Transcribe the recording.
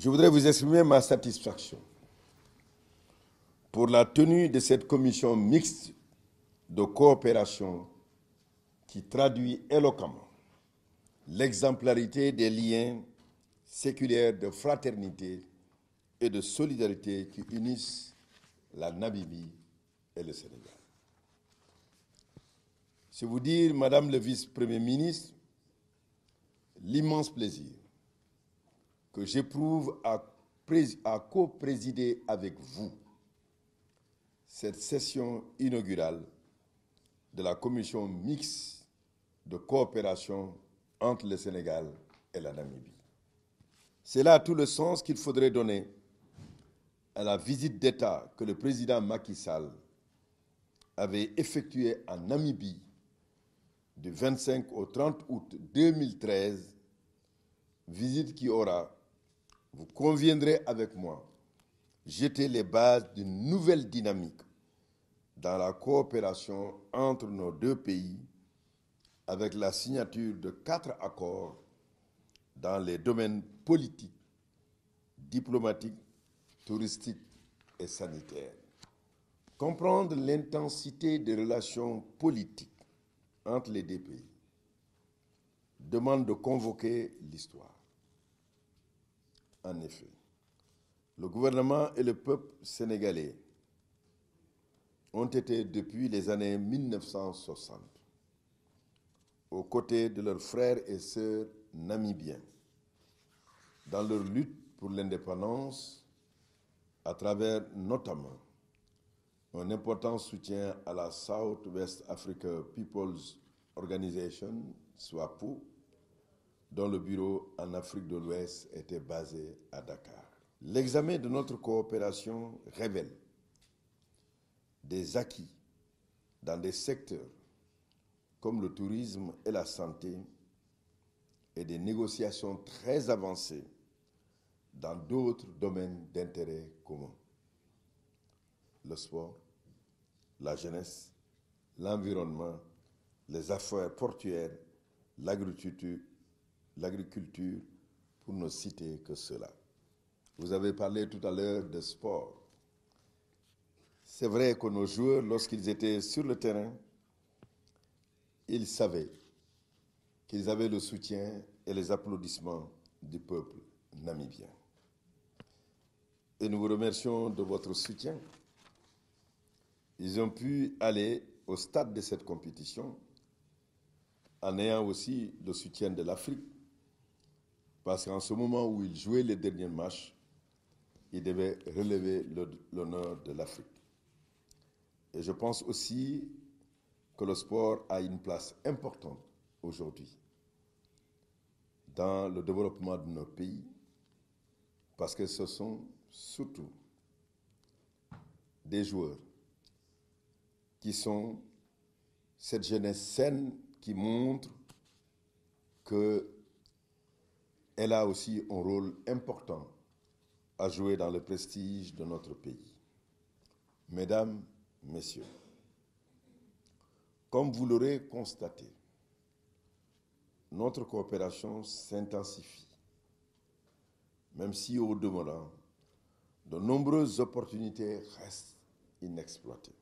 Je voudrais vous exprimer ma satisfaction pour la tenue de cette commission mixte de coopération qui traduit éloquemment l'exemplarité des liens séculaires de fraternité et de solidarité qui unissent la Namibie et le Sénégal. C'est vous dire, Madame le vice-premier ministre, l'immense plaisir que j'éprouve à co-présider avec vous cette session inaugurale de la commission mixte de coopération entre le Sénégal et la Namibie. C'est là tout le sens qu'il faudrait donner à la visite d'État que le président Macky Sall avait effectuée en Namibie du 25 au 30 août 2013, visite qui aura, vous conviendrez avec moi, jeté les bases d'une nouvelle dynamique dans la coopération entre nos deux pays avec la signature de 4 accords dans les domaines politiques, diplomatiques, touristiques et sanitaires. Comprendre l'intensité des relations politiques entre les deux pays demande de convoquer l'histoire. En effet, le gouvernement et le peuple sénégalais ont été depuis les années 1960 aux côtés de leurs frères et sœurs namibiens dans leur lutte pour l'indépendance à travers notamment un important soutien à la South West Africa People's Organization, SWAPO, dont le bureau en Afrique de l'Ouest était basé à Dakar. L'examen de notre coopération révèle des acquis dans des secteurs comme le tourisme et la santé et des négociations très avancées dans d'autres domaines d'intérêt commun. Le sport, la jeunesse, l'environnement, les affaires portuaires, l'agriculture, pour ne citer que cela. Vous avez parlé tout à l'heure de sport. C'est vrai que nos joueurs, lorsqu'ils étaient sur le terrain, ils savaient qu'ils avaient le soutien et les applaudissements du peuple namibien. Et nous vous remercions de votre soutien. Ils ont pu aller au stade de cette compétition en ayant aussi le soutien de l'Afrique, parce qu'en ce moment où ils jouaient les derniers matchs, ils devaient relever l'honneur de l'Afrique. Et je pense aussi que le sport a une place importante aujourd'hui dans le développement de nos pays, parce que ce sont surtout des joueurs qui sont cette jeunesse saine qui montre qu'elle a aussi un rôle important à jouer dans le prestige de notre pays. Mesdames, Messieurs, comme vous l'aurez constaté, notre coopération s'intensifie, même si au demeurant, de nombreuses opportunités restent inexploitées.